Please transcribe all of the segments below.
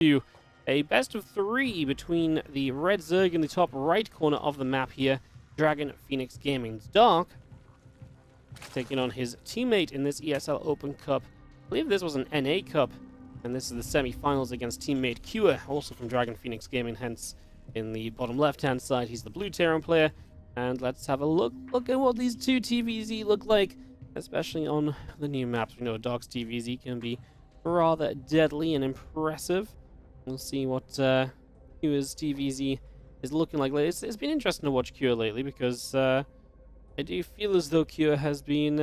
to a best of 3 between the Red Zerg in the top right corner of the map here, Dragon Phoenix Gaming's Dark, taking on his teammate in this ESL Open Cup. I believe this was an NA Cup, and this is the semi-finals against teammate Cure, also from Dragon Phoenix Gaming, hence in the bottom left-hand side, he's the blue Terran player. And let's have a look at what these two TVZ look like, especially on the new maps. We know Dark's TVZ can be rather deadly and impressive. We'll see what Cure's TVZ is looking like. It's been interesting to watch Cure lately because I do feel as though Cure has been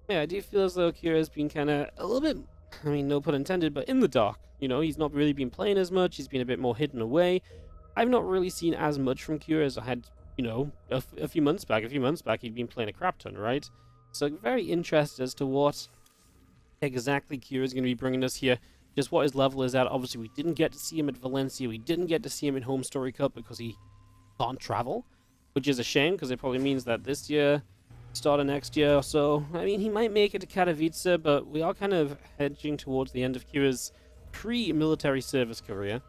I do feel as though Cure has been kind of a little bit, I mean, no pun intended, but in the dark. You know, he's not really been playing as much. He's been a bit more hidden away. I've not really seen as much from Cure as I had, you know, a few months back. A few months back, he'd been playing a crap ton, right? So very interested as to what exactly Cure is going to be bringing us here. Just what his level is at. Obviously, we didn't get to see him at Valencia. We didn't get to see him in Home Story Cup because he can't travel, which is a shame because it probably means that this year, start of next year or so, I mean, he might make it to Katowice, but we are kind of hedging towards the end of Cure's pre-military service career.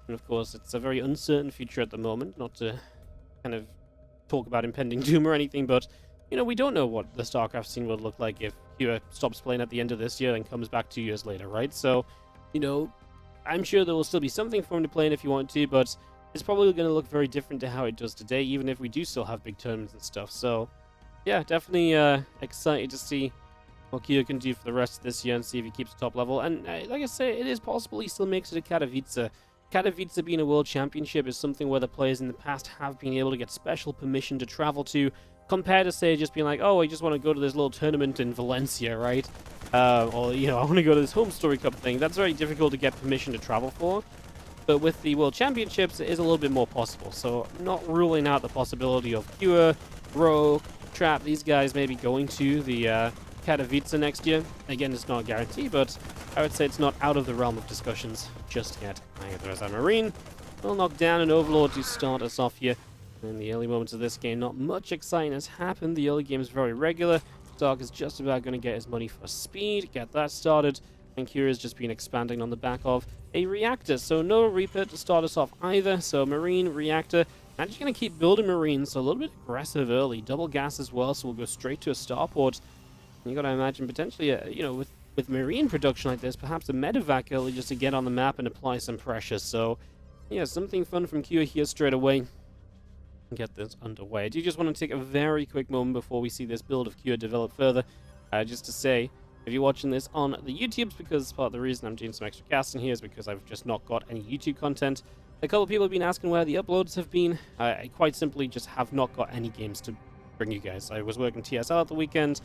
And of course, it's a very uncertain future at the moment, not to kind of talk about impending doom or anything, but, you know, we don't know what the StarCraft scene will look like if Cure stops playing at the end of this year and comes back 2 years later, right? So, you know, I'm sure there will still be something for him to play in if you want to, but it's probably going to look very different to how it does today, even if we do still have big tournaments and stuff. So, yeah, definitely excited to see what Cure can do for the rest of this year and see if he keeps the top level. And like I say, it is possible he still makes it to Katowice. Katowice being a world championship is something where the players in the past have been able to get special permission to travel to, compared to, say, just being like, oh, I just want to go to this little tournament in Valencia, right? Or, you know, I want to go to this Home Story Cup thing. That's very difficult to get permission to travel for. But with the world championships, it is a little bit more possible. So, not ruling out the possibility of Cure, Rogue, Trap, these guys maybe going to the Katowice next year. Again, it's not a guarantee, but I would say it's not out of the realm of discussions just yet. There's a Marine. We'll knock down an Overlord to start us off here. In the early moments of this game, not much exciting has happened. The early game is very regular. Dark is just about going to get his money for speed, get that started. And Cure has just been expanding on the back of a Reactor. So no Reaper to start us off either. So Marine, Reactor. I'm just going to keep building Marines, so a little bit aggressive early. Double gas as well, so we'll go straight to a starport. You got to imagine potentially, you know, with Marine production like this, perhaps a medevac early just to get on the map and apply some pressure. So, yeah, something fun from Cure here straight away. And get this underway. I do just want to take a very quick moment before we see this build of Cure develop further. Just to say, if you're watching this on the YouTubes, because part of the reason I'm doing some extra casting here is because I've just not got any YouTube content. A couple of people have been asking where the uploads have been. I quite simply just have not got any games to bring you guys. I was working TSL at the weekend.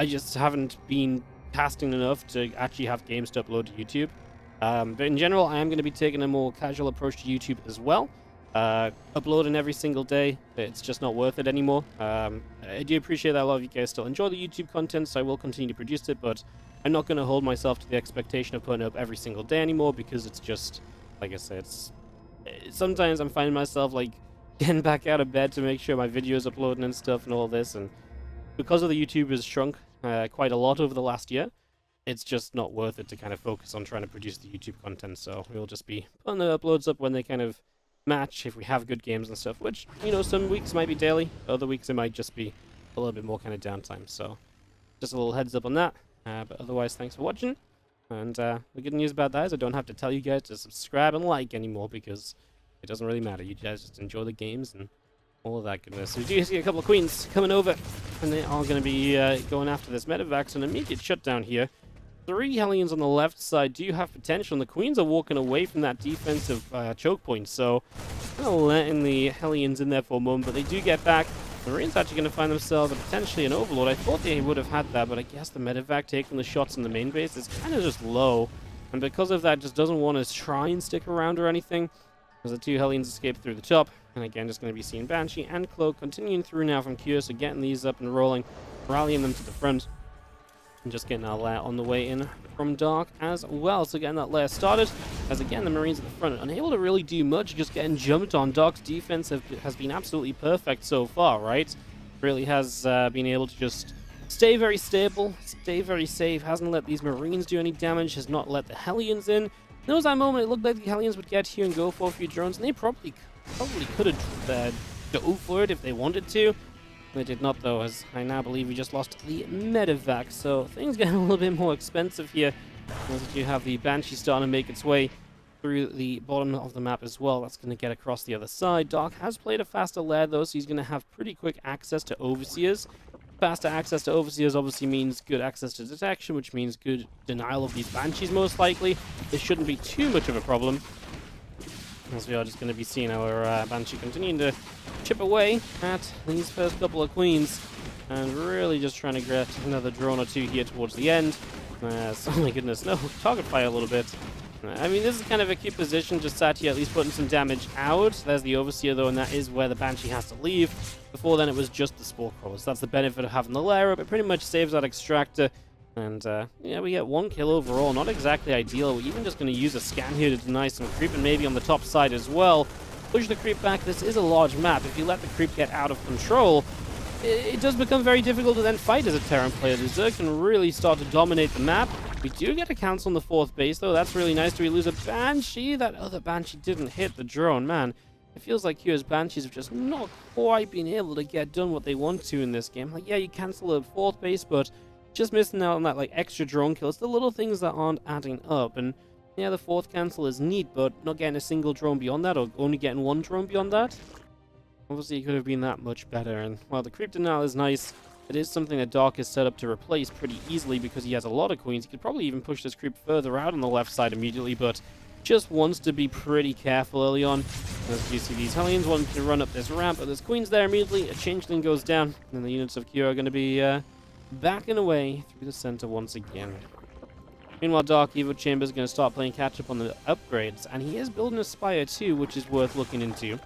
I just haven't been casting enough to actually have games to upload to YouTube. But in general, I am going to be taking a more casual approach to YouTube as well. Uploading every single day, it's just not worth it anymore. I do appreciate that a lot of you guys still enjoy the YouTube content, so I will continue to produce it, but I'm not going to hold myself to the expectation of putting up every single day anymore, because it's just, like I said, sometimes I'm finding myself like getting back out of bed to make sure my video is uploading and stuff and all this, and because of the YouTube has shrunk quite a lot over the last year, it's just not worth it to kind of focus on trying to produce the YouTube content. So we'll just be putting the uploads up when they kind of match, if we have good games and stuff, which, you know, some weeks might be daily, other weeks it might just be a little bit more kind of downtime. So just a little heads up on that. But otherwise, thanks for watching. And the good news about that is I don't have to tell you guys to subscribe and like anymore, because it doesn't really matter. You guys just enjoy the games and all of that goodness. So we do see a couple of queens coming over, and they are going to be going after this medevac. So an immediate shutdown here. 3 Hellions on the left side do have potential, and the queens are walking away from that defensive choke point. So kind of letting the Hellions in there for a moment, but they do get back. The Marines actually going to find themselves potentially an Overlord. I thought they would have had that, but I guess the medevac taking the shots in the main base is kind of just low. And because of that, just doesn't want to try and stick around or anything. As the 2 Hellions escape through the top. And again, just going to be seeing Banshee and Cloak continuing through now from Cure, so getting these up and rolling, rallying them to the front. And just getting our lair on the way in from Dark as well. So getting that lair started, as again, the Marines at the front unable to really do much, just getting jumped on. Dark's defense has been absolutely perfect so far, right? Really has been able to just stay very stable, stay very safe, hasn't let these Marines do any damage, has not let the Hellions in. There was that moment it looked like the Hellions would get here and go for a few drones, and they probably could have dove for it if they wanted to. They did not, though, as I now believe we just lost the medevac, so things get a little bit more expensive here. As you have the Banshee starting to make its way through the bottom of the map as well. That's going to get across the other side. Dark has played a faster lair, though, so he's going to have pretty quick access to Overseers. Faster access to Overseers obviously means good access to detection, which means good denial of these Banshees, most likely. This shouldn't be too much of a problem, as we are just going to be seeing our Banshee continuing to chip away at these first couple of Queens, and really just trying to get another drone or two here towards the end. Oh my goodness, no, target fire a little bit. I mean, this is kind of a cute position, just sat here at least putting some damage out. There's the Overseer, though, and that is where the Banshee has to leave. Before then, it was just the Spore Crawlers. That's the benefit of having the lair up. It pretty much saves that Extractor. And, yeah, we get 1 kill overall. Not exactly ideal. We're even just going to use a scan here to deny some creep, and maybe on the top side as well. Push the creep back. This is a large map. If you let the creep get out of control, it does become very difficult to then fight as a Terran player. The Zerg can really start to dominate the map. We do get a cancel on the 4th base, though. That's really nice. Do we lose a Banshee? That other Banshee didn't hit the drone. Man, it feels like QR's Banshees have just not quite been able to get done what they want to in this game. Like, yeah, you cancel the 4th base, but just missing out on that, like, extra drone kill. It's the little things that aren't adding up. And, yeah, the 4th cancel is neat, but not getting a single drone beyond that, or only getting 1 drone beyond that. Obviously, it could have been that much better. And, while the creep denial is nice, it is something that Dark is set up to replace pretty easily because he has a lot of Queens. He could probably even push this creep further out on the left side immediately, but just wants to be pretty careful early on. As you see these Hellions wanting to run up this ramp, but there's Queens there immediately. A Changeling goes down, and the units of Q are going to be backing away through the center once again. Meanwhile, Dark Evo Chamber is going to start playing catch-up on the upgrades, and he is building a Spire too, which is worth looking into.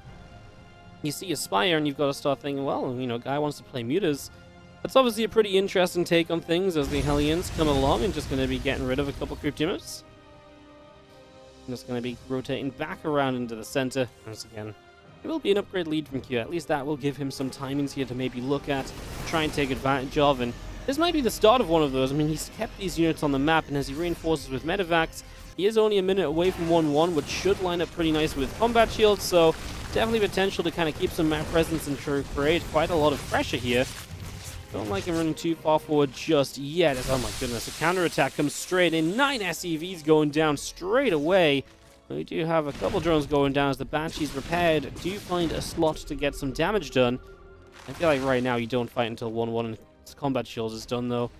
You see a Spire, and you've got to start thinking, well, you know, guy wants to play mutas. That's obviously a pretty interesting take on things as the Hellions come along and just going to be getting rid of a couple creep units. Just going to be rotating back around into the center. Once again, it will be an upgrade lead from Q. At least that will give him some timings here to maybe look at, try and take advantage of, and this might be the start of one of those. I mean, he's kept these units on the map, and as he reinforces with medevacs, he is only a minute away from 1-1, which should line up pretty nice with combat shields, so definitely potential to kind of keep some map presence and create quite a lot of pressure here. Don't like him running too far forward just yet. Oh my goodness, a counterattack comes straight in. 9 SEVs going down straight away. We do have a couple drones going down as the Banshee's repaired. Do you find a slot to get some damage done? I feel like right now you don't fight until 1-1 and combat shields is done, though.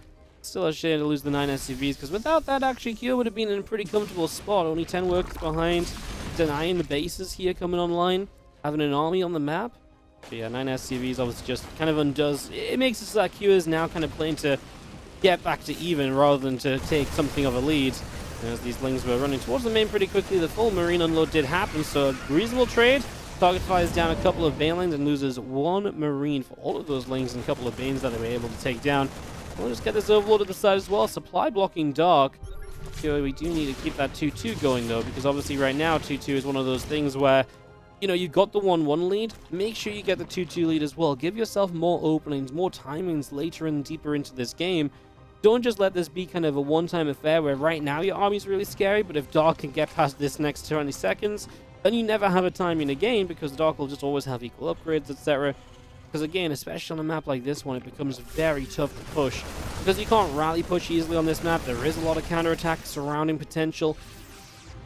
Still a shame to lose the 9 SCVs, because without that, actually, Q would have been in a pretty comfortable spot. Only 10 workers behind, denying the bases here coming online, having an army on the map. But yeah, 9 SCVs obviously just kind of undoes. It makes it so that Q is now kind of playing to get back to even rather than to take something of a lead. As these Lings were running towards the main pretty quickly, the full Marine unload did happen, so a reasonable trade. Target fires down a couple of Banelings and loses 1 Marine for all of those Lings and a couple of Banes that they were able to take down. We'll just get this Overlord to the side as well. Supply blocking Dark. So we do need to keep that 2-2 going, though, because obviously right now 2-2 is one of those things where, you know, you got the 1-1 lead. Make sure you get the 2-2 lead as well. Give yourself more openings, more timings later and deeper into this game. Don't just let this be kind of a one-time affair where right now your army's really scary, but if Dark can get past this next 20 seconds, then you never have a timing again, because Dark will just always have equal upgrades, etc. Because again, especially on a map like this one, it becomes very tough to push. Because you can't rally push easily on this map. There is a lot of counterattack surrounding potential.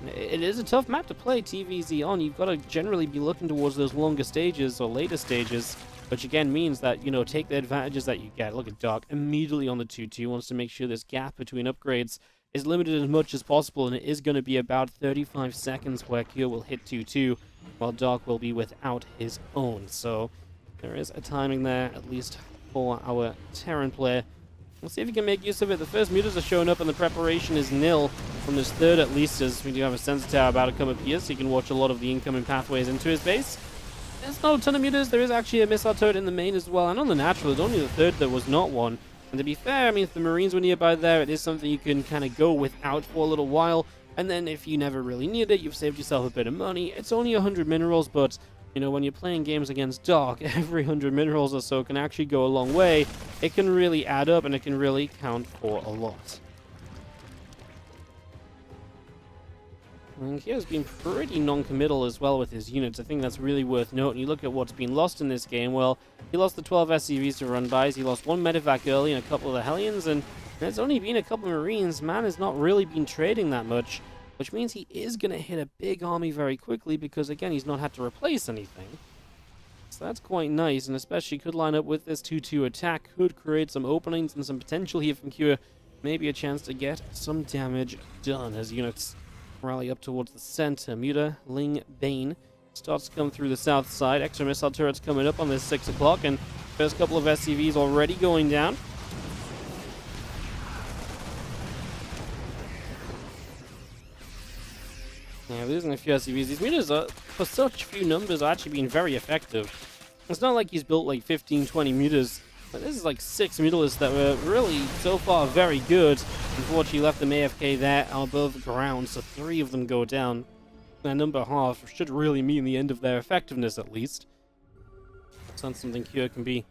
It is a tough map to play TVZ on. You've got to generally be looking towards those longer stages or later stages, which again means that, you know, take the advantages that you get. Look at Dark immediately on the 2-2. Wants to make sure this gap between upgrades is limited as much as possible, and it is going to be about 35 seconds where Kyo will hit 2-2, while Dark will be without his own. So there is a timing there, at least for our Terran player. We'll see if he can make use of it. The first mutas are showing up, and the preparation is nil from this third, at least, as we do have a sensor tower about to come up here, so you can watch a lot of the incoming pathways into his base. There's not a ton of mutas. There is actually a missile turret in the main as well, and on the natural, there's only the third that was not one. And to be fair, I mean, if the Marines were nearby there, it is something you can kind of go without for a little while, and then if you never really need it, you've saved yourself a bit of money. It's only 100 minerals, but You know, when you're playing games against Dark, every 100 minerals or so can actually go a long way. It can really add up, and it can really count for a lot. And he has been pretty non-committal as well with his units. I think that's really worth noting. You look at what's been lost in this game. Well, he lost the 12 SCVs to run-bys. He lost one medevac early and a couple of the Hellions, and there's only been a couple of Marines. Man has not really been trading that much, which means he is going to hit a big army very quickly because, again, he's not had to replace anything. So that's quite nice, and especially could line up with this 2-2 attack, could create some openings and some potential here from Cure. Maybe a chance to get some damage done as units rally up towards the center. Muta, Ling, Bane starts to come through the south side. Extra missile turrets coming up on this 6 o'clock, and first couple of SCVs already going down. Yeah, losing a few SCVs. These meters, for such few numbers, are actually being very effective. It's not like he's built like 15, 20 meters, but this is like 6 meters that were really, so far, very good. Unfortunately, left them AFK there above the ground, so 3 of them go down. Their number half should really mean the end of their effectiveness, at least. It's not something Cure can be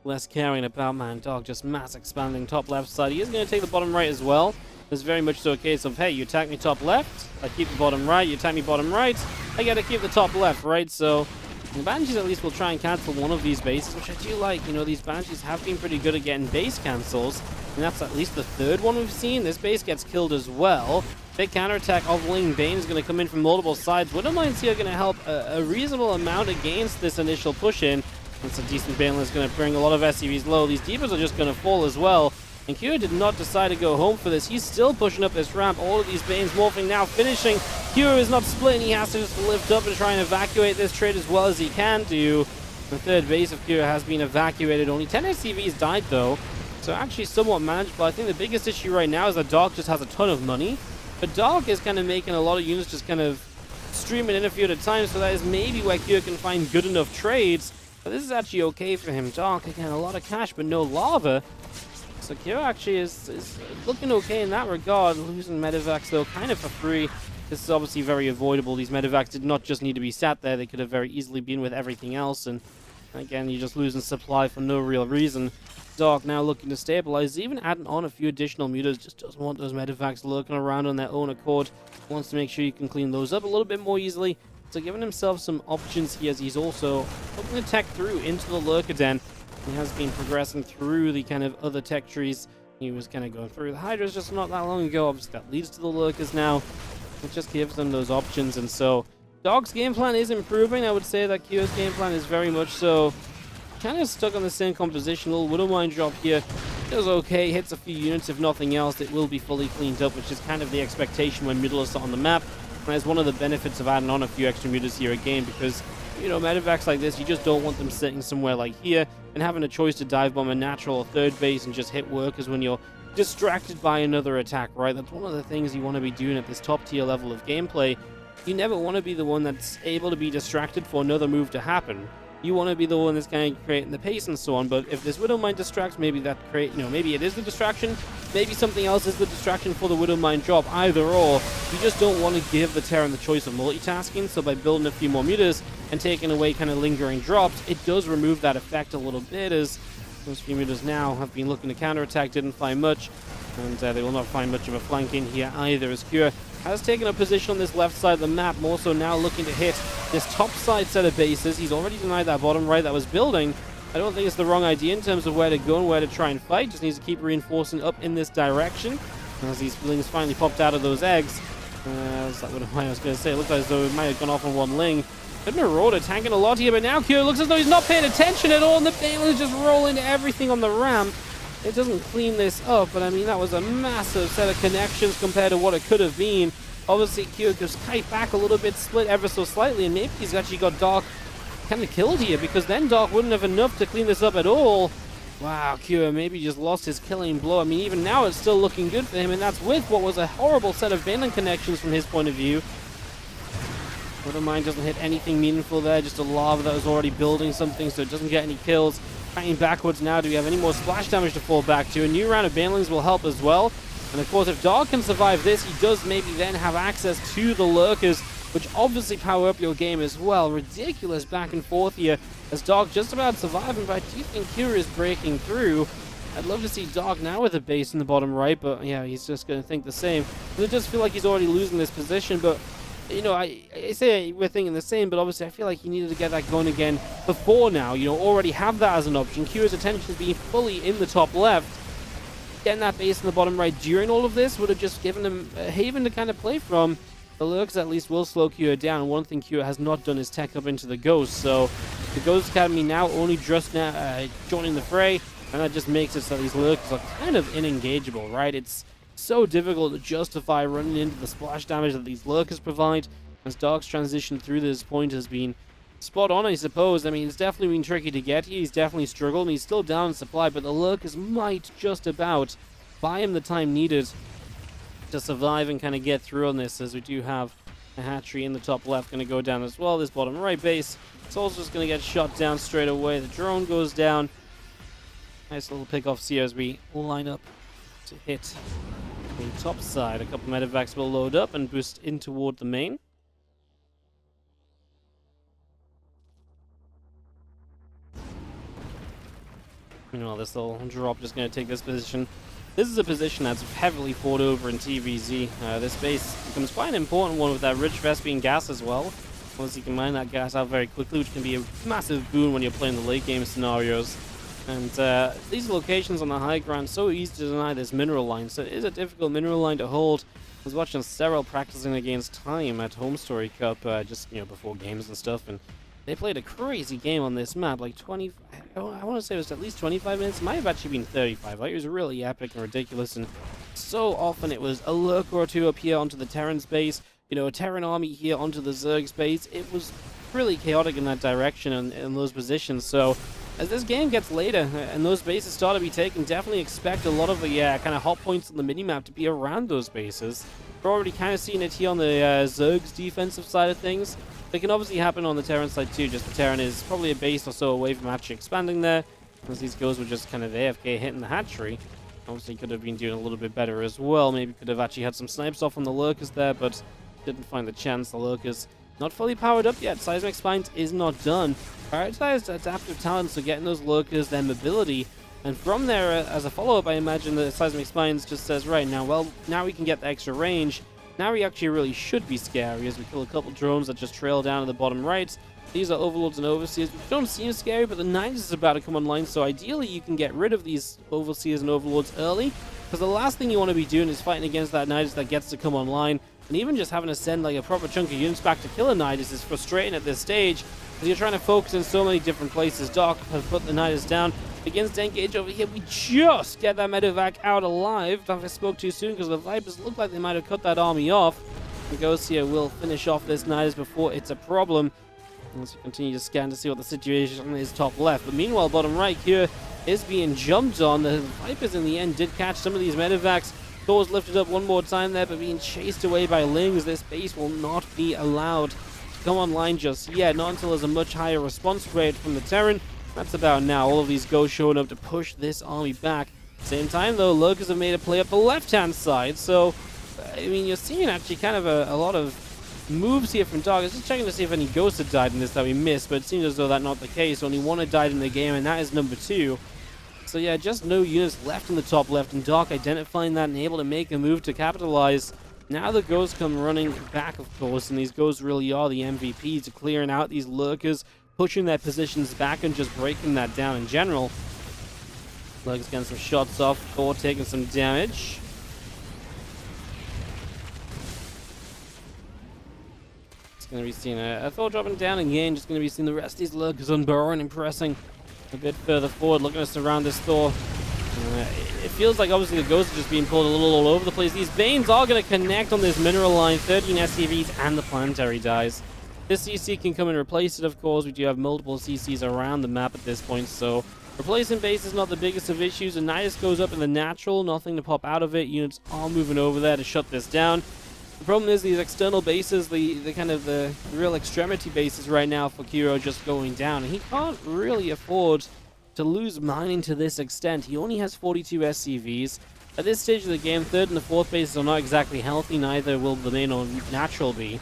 less caring about, man. Dog just mass expanding top left side. He is going to take the bottom right as well. It's very much so a case of, hey, you attack me top left, I keep the bottom right, you attack me bottom right, I gotta keep the top left, right? So the Banshees at least will try and cancel one of these bases, which I do like. You know, these Banshees have been pretty good at getting base cancels, and that's at least the 3rd one we've seen. This base gets killed as well. Big counterattack of Ling Bane is going to come in from multiple sides. Widowmines here are going to help a reasonable amount against this initial push-in. It's a decent Banelin is going to bring a lot of SCVs low. These Deepers are just going to fall as well. And Kira did not decide to go home for this. He's still pushing up this ramp. All of these Banes morphing now, finishing. Kira is not splitting. He has to just lift up and try and evacuate this trade as well as he can do. The 3rd base of Kira has been evacuated. Only 10 SCVs died though. So actually somewhat manageable. I think the biggest issue right now is that Dark just has a ton of money. But Dark is kind of making a lot of units just kind of streaming in a few at a time. So that is maybe where Kira can find good enough trades. But this is actually okay for him. Dark, again, a lot of cash, but no lava. So Kira actually is looking okay in that regard. Losing medevacs, though, kind of for free. This is obviously very avoidable. These medevacs did not just need to be sat there. They could have very easily been with everything else. And again, you're just losing supply for no real reason. Dark now looking to stabilize, even adding on a few additional mutas. Just doesn't want those medevacs lurking around on their own accord. Wants to make sure you can clean those up a little bit more easily. So giving himself some options here as he's also hoping to tech through into the Lurker Den. He has been progressing through the kind of other tech trees. He was kind of going through the Hydras just not that long ago. Obviously, that leads to the Lurkers now. It just gives them those options. And so, Dog's game plan is improving. I would say that Kyo's game plan is very much so kind of stuck on the same composition. A little Widowmine drop here. Does okay. Hits a few units. If nothing else, it will be fully cleaned up, which is kind of the expectation when middle is on the map. And that's one of the benefits of adding on a few extra mutas here again, because, you know, medevacs like this, you just don't want them sitting somewhere like here and having a choice to dive bomb a natural or 3rd base and just hit workers when you're distracted by another attack, right? That's one of the things you want to be doing at this top tier level of gameplay. You never want to be the one that's able to be distracted for another move to happen. You want to be the one that's kind of creating the pace and so on, but if this Widowmine distracts, maybe that maybe it is the distraction, maybe something else is the distraction for the Widowmine drop, either or. You just don't want to give the Terran the choice of multitasking, so by building a few more mutas and taking away kind of lingering drops, it does remove that effect a little bit, as those few mutas now have been looking to counterattack, didn't find much, and they will not find much of a flank in here either, as Cure has taken a position on this left side of the map, more so now looking to hit this top side set of bases. He's already denied that bottom right that was building. I don't think it's the wrong idea in terms of where to go and where to try and fight. Just needs to keep reinforcing up in this direction. As these Lings finally popped out of those eggs. That's what I was going to say. It looked as though it might have gone off on one Ling. Good Marauder tanking a lot here, but now Cure looks as though he's not paying attention at all, and the Bale is just rolling everything on the ramp. It doesn't clean this up, but I mean, that was a massive set of connections compared to what it could have been. Obviously, Kyo just kite back a little bit, split ever so slightly, and maybe he's actually got Dark kind of killed here, because then Dark wouldn't have enough to clean this up at all. Wow, Kyo maybe just lost his killing blow. I mean, even now it's still looking good for him, and that's with what was a horrible set of Banelin connections from his point of view. Widowmine doesn't hit anything meaningful there, just a lava that was already building something, so it doesn't get any kills. Fighting backwards now, do we have any more splash damage to fall back to? A new round of Banelings will help as well. And of course, if Dark can survive this, he does maybe then have access to the Lurkers which obviously power up your game as well. Ridiculous back and forth here as Dark just about surviving, but I do think Kira is breaking through. I'd love to see Dark now with a base in the bottom right, but yeah, he's just going to think the same. It does feel like he's already losing this position, but you know, I say we're thinking the same, but obviously I feel like he needed to get that going again before now. You know, already have that as an option. Kira's attention being fully in the top left. Getting that base in the bottom right during all of this would have just given him a haven to kind of play from. The lurks at least will slow Kira down. One thing Kira has not done is tech up into the Ghost, so the Ghost Academy now only just now joining the fray, and that just makes it so these lurkers are kind of unengageable, right? It's so difficult to justify running into the splash damage that these lurkers provide, as Dark's transition through this point has been spot on, I suppose. I mean, it's definitely been tricky to get here. He's definitely struggled, and he's still down in supply, but the lurkers might just about buy him the time needed to survive and kind of get through on this, as we do have a hatchery in the top left going to go down as well. This bottom right base, it's also just going to get shot down straight away. The drone goes down. Nice little pick-offs here as we line up to hit the top side. A couple medevacs will load up and boost in toward the main. Meanwhile, this little drop just going to take this position. This is a position that's heavily fought over in TVZ. This base becomes quite an important one with that rich Vespian gas as well. Once you can mine that gas out very quickly, which can be a massive boon when you're playing the late game scenarios. And these locations on the high ground, so easy to deny this mineral line. So it is a difficult mineral line to hold. I was watching Sterile practicing against Time at Home Story Cup just, you know, before games and stuff, and they played a crazy game on this map, like 20, I want to say it was at least 25 minutes. It might have actually been 35. Like, it was really epic and ridiculous, and so often it was a lurker or two up here onto the Terran's base, you know, a Terran army here onto the Zerg's base. It was really chaotic in that direction and in those positions. So as this game gets later and those bases start to be taken, definitely expect a lot of the kind of hot points on the minimap to be around those bases. We're already kind of seeing it here on the Zerg's defensive side of things. It can obviously happen on the Terran side too, just the Terran is probably a base or so away from actually expanding there, as these goals were just kind of AFK hitting the hatchery. Obviously could have been doing a little bit better as well, maybe could have actually had some snipes off on the lurkers there, but didn't find the chance. The lurkers not fully powered up yet. Seismic Spines is not done. Prioritized adaptive talents, so getting those lurkers their mobility, and from there, as a follow-up, I imagine the Seismic Spines just says, right, now, well, now we can get the extra range. Now we actually really should be scary, as we kill a couple drones that just trail down to the bottom right. These are Overlords and Overseers, which don't seem scary, but the Nidus is about to come online, so ideally you can get rid of these Overseers and Overlords early, because the last thing you want to be doing is fighting against that Nidus that gets to come online, and even just having to send like a proper chunk of units back to kill a Nidus is frustrating at this stage, because you're trying to focus in so many different places. Dark has put the Nidus down, begins to engage over here. We just get that medevac out alive. I spoke too soon because the Vipers look like they might have cut that army off. The Ghost here will finish off this Nidus before it's a problem. Let's continue to scan to see what the situation is top left. But meanwhile, bottom right here is being jumped on. The Vipers in the end did catch some of these medevacs. Doors lifted up one more time there, but being chased away by Lings. This base will not be allowed to come online just yet. Not until there's a much higher response rate from the Terran. That's about now. All of these ghosts showing up to push this army back. Same time, though, lurkers have made a play up the left-hand side. So, I mean, you're seeing actually kind of a lot of moves here from Dark. I was just checking to see if any ghosts had died in this that we missed, but it seems as though that's not the case. Only one had died in the game, and that is number 2. So yeah, just no units left in the top left, and Dark identifying that and able to make a move to capitalize. Now the ghosts come running back, of course, and these ghosts really are the MVPs to clearing out these lurkers, pushing their positions back and just breaking that down in general. Lurkers getting some shots off, Thor taking some damage. It's going to be seeing a Thor dropping down again, just going to be seeing the rest of these lurkers unburrowing and pressing a bit further forward, looking to surround this Thor. It feels like obviously the ghosts are just being pulled a little all over the place. These Banes are going to connect on this mineral line, 13 SCVs and the planetary dies. This CC can come and replace it, of course. We do have multiple CCs around the map at this point, so replacing base is not the biggest of issues. And Nidus goes up in the natural, nothing to pop out of it. Units are moving over there to shut this down. The problem is these external bases, the kind of the real extremity bases right now for Kiro just going down. And he can't really afford to lose mining to this extent. He only has 42 SCVs. At this stage of the game, 3rd and the 4th bases are not exactly healthy, neither will the main or natural be.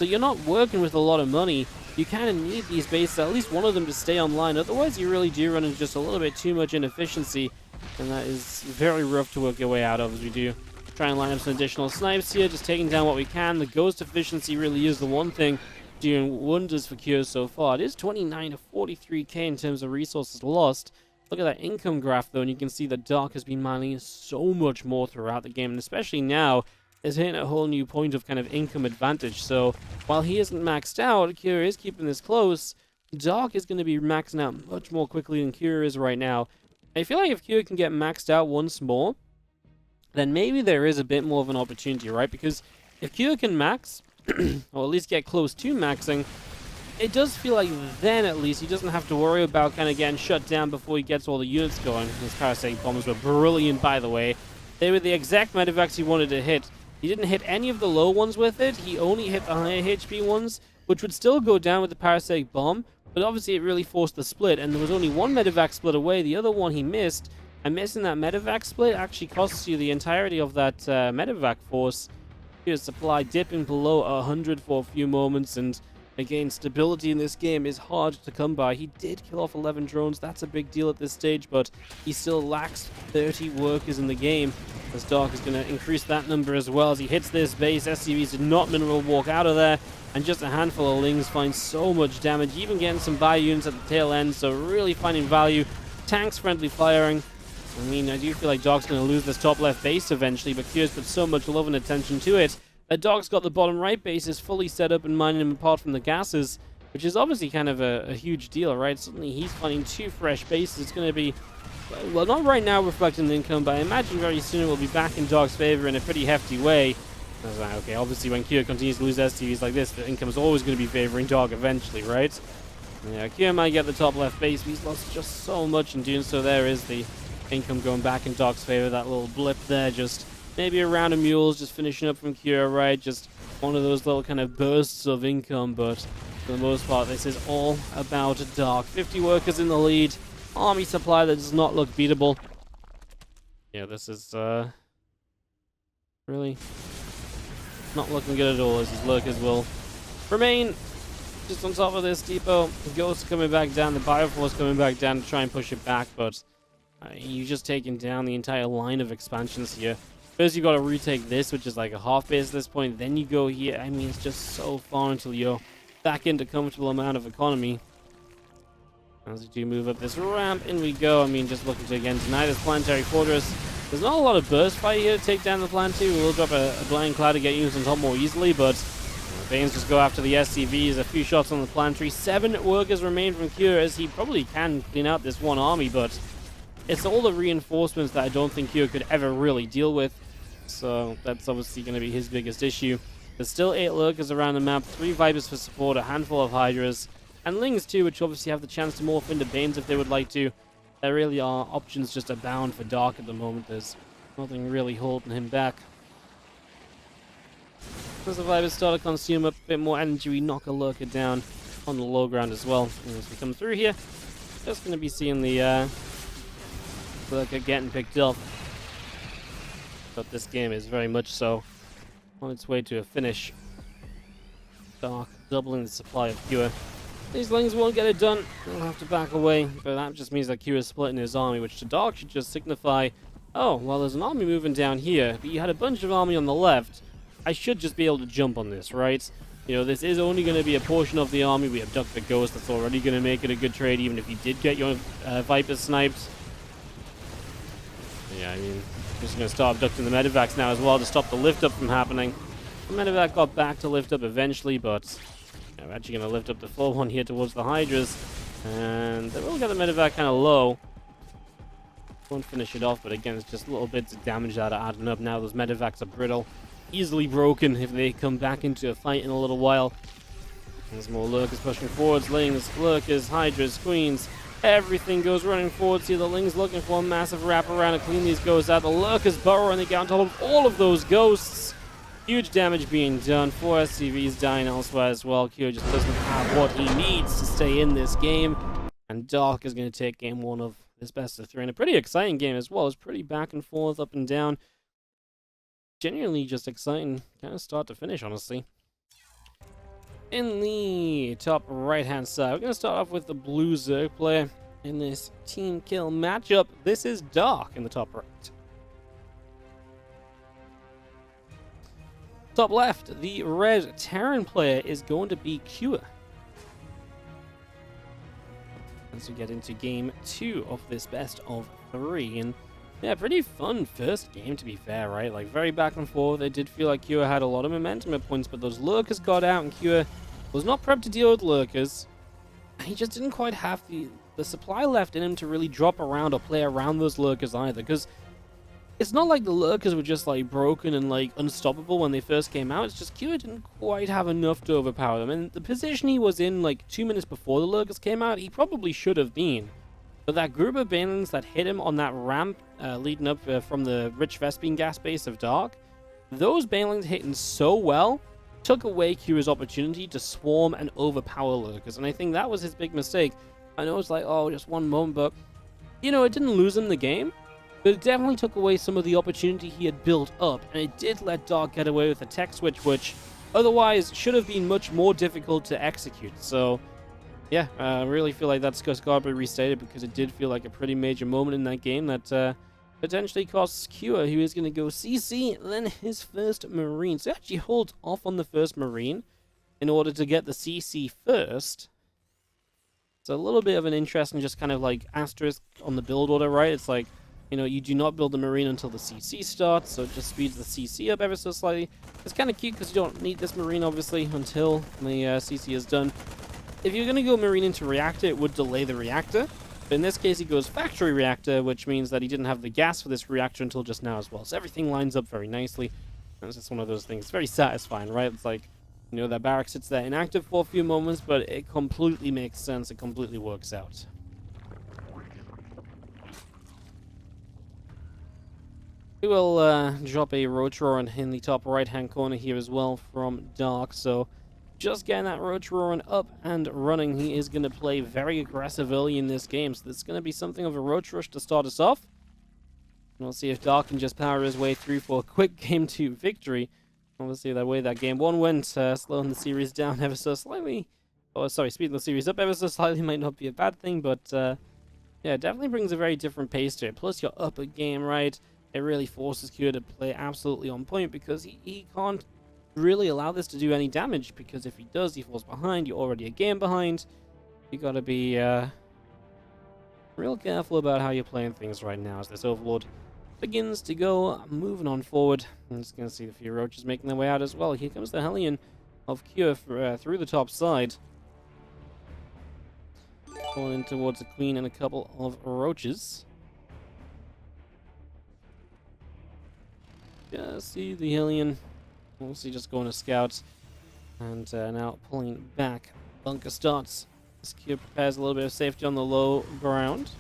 So you're not working with a lot of money. You kind of need these bases, at least one of them, to stay online. Otherwise, you really do run into just a little bit too much inefficiency. And that is very rough to work your way out of, as we do try and line up some additional snipes here, just taking down what we can. The ghost efficiency really is the one thing doing wonders for Cure so far. It is 29 to 43k in terms of resources lost. Look at that income graph, though, and you can see that Dark has been mining so much more throughout the game, and especially now, is hitting a whole new point of kind of income advantage. So while he isn't maxed out, Cure is keeping this close. Dark is going to be maxing out much more quickly than Cure is right now. I feel like if Cure can get maxed out once more, then maybe there is a bit more of an opportunity, right? Because if Cure can max, or at least get close to maxing, it does feel like then at least he doesn't have to worry about kind of getting shut down before he gets all the units going. His parasitic bombs were brilliant, by the way. They were the exact medevacs he wanted to hit. He didn't hit any of the low ones with it. He only hit the higher HP ones, which would still go down with the parasitic bomb. But obviously it really forced the split, and there was only one medevac split away. The other one he missed. And missing that medevac split actually costs you the entirety of that medevac force. Here's supply dipping below 100 for a few moments, and again, stability in this game is hard to come by. He did kill off 11 drones. That's a big deal at this stage, but he still lacks 30 workers in the game. As Dark is going to increase that number as well as he hits this base. SCVs did not mineral walk out of there, and just a handful of Lings find so much damage, even getting some buy units at the tail end, so really finding value. Tanks friendly firing. I mean, I do feel like Dark's going to lose this top left base eventually, but Cure's put so much love and attention to it. Dark's got the bottom right bases fully set up and mining him apart from the gases, which is obviously kind of a huge deal, right? Suddenly he's finding 2 fresh bases. It's going to be, well, not right now reflecting the income, but I imagine very soon it will be back in Dark's favor in a pretty hefty way. I was like, okay, obviously when Cure continues to lose STVs like this, the income is always going to be favoring Dark eventually, right? Yeah, Cure might get the top left base, but he's lost just so much in doing so. There is the income going back in Dark's favor. That little blip there, just maybe a round of mules just finishing up from Cure, right? Just one of those little kind of bursts of income, but for the most part, this is all about Dark. 50 workers in the lead. Army supply that does not look beatable. Yeah, this is really not looking good at all, as his lurkers will remain just on top of this depot. The Ghost coming back down, the Bioforce coming back down to try and push it back, but you're just taking down the entire line of expansions here. First, you got to retake this, which is like a half base at this point. Then you go here. I mean, it's just so far until you're back into comfortable amount of economy. As we do move up this ramp, in we go. I mean, just looking to, again, deny this planetary fortress. There's not a lot of burst fire here to take down the planetary. We will drop a blind cloud to get units on top more easily, but Banes just go after the SCVs. A few shots on the planetary. 7 workers remain from Cure, as he probably can clean out this one army, but it's all the reinforcements that I don't think Cure could ever really deal with. So that's obviously going to be his biggest issue. There's still 8 lurkers around the map, 3 Vipers for support, a handful of Hydras, and Lings too, which obviously have the chance to morph into Banes if they would like to. There really are options just abound for Dark at the moment. There's nothing really holding him back. As the Vipers start to consume a bit more energy, we knock a lurker down on the low ground as well. And as we come through here, just going to be seeing the lurker getting picked up. But this game is very much so on its way to a finish. Dark doubling the supply of Cure. These Lings won't get it done. They'll have to back away, but that just means that Cure is splitting his army, which to Dark should just signify, oh, well, there's an army moving down here, but you had a bunch of army on the left. I should just be able to jump on this, right? You know, this is only going to be a portion of the army. We abduct the Ghost. That's already going to make it a good trade, even if you did get your Vipers sniped. Yeah, I mean, just going to start abducting the medevacs now as well to stop the lift up from happening. The medevac got back to lift up eventually, but we're actually going to lift up the full one here towards the Hydras. And they will get the medevac kind of low. Won't finish it off, but again, it's just little bits of damage that are adding up now. Those medevacs are brittle. Easily broken if they come back into a fight in a little while. There's more lurkers pushing forwards. Lings, lurkers, Hydras, Queens. Everything goes running forwards here. The Lings looking for a massive wraparound to clean these ghosts out. The lurkers burrow and they get on top of all of those ghosts. Huge damage being done. 4 SCVs dying elsewhere as well. Cure just doesn't have what he needs to stay in this game. And Dark is going to take game 1 of this best of 3. And a pretty exciting game as well. It's pretty back and forth, up and down. Genuinely just exciting kind of start to finish, honestly. In the top right-hand side, we're going to start off with the blue Zerg player in this team kill matchup. This is Dark in the top right. Top left, the red Terran player is going to be Cure. As we get into game 2 of this best of 3, and yeah, pretty fun first game to be fair, right? Like very back and forth. It did feel like Cure had a lot of momentum at points, but those lurkers got out, and Cure was not prepped to deal with lurkers. He just didn't quite have the supply left in him to really drop around or play around those lurkers either, because it's not like the lurkers were just like broken and like unstoppable when they first came out. It's just Cure didn't quite have enough to overpower them, and the position he was in like 2 minutes before the lurkers came out, he probably should have been. But that group of banelings that hit him on that ramp leading up from the rich Vespene gas base of Dark, those banelings hitting so well took away Cure's opportunity to swarm and overpower lurkers, and I think that was his big mistake. I know it's like, oh, just one moment, but you know, it didn't lose him the game, but it definitely took away some of the opportunity he had built up, and it did let Dark get away with a tech switch, which otherwise should have been much more difficult to execute. So yeah, I really feel like that's got to be restated, because it did feel like a pretty major moment in that game that potentially costs Cure, who is going to go CC, then his first Marine. So he actually holds off on the first Marine in order to get the CC first. It's a little bit of an interesting just kind of like asterisk on the build order, right? It's like, you know, you do not build the Marine until the CC starts, so it just speeds the CC up ever so slightly. It's kind of cute because you don't need this Marine, obviously, until the CC is done. If you're going to go Marine into Reactor, it would delay the Reactor. But in this case, he goes Factory Reactor, which means that he didn't have the gas for this reactor until just now as well. So everything lines up very nicely. And it's just one of those things. It's very satisfying, right? It's like, you know, that barrack sits there inactive for a few moments, but it completely makes sense. It completely works out. We will drop a Roach Roaring in the top right-hand corner here as well from Dark. So just getting that Roach Roaring up and running, he is going to play very aggressive early in this game. So this is going to be something of a Roach Rush to start us off. And we'll see if Dark can just power his way through for a quick Game 2 victory. Obviously, that way that Game 1 went, slowing the series down ever so slightly. Oh, sorry, speeding the series up ever so slightly might not be a bad thing, but yeah, it definitely brings a very different pace to it. Plus, you're up a game, right? It really forces Cure to play absolutely on point, because he can't really allow this to do any damage, because if he does, he falls behind. You're already a game behind. You gotta be real careful about how you're playing things right now as this Overlord begins to go moving on forward. I'm just gonna see a few Roaches making their way out as well. Here comes the Hellion of Cure through the top side, pulling in towards the Queen and a couple of Roaches. Just see the Hellion. Mostly just going to scouts, and now pulling back. Bunker starts. This Cure prepares a little bit of safety on the low ground.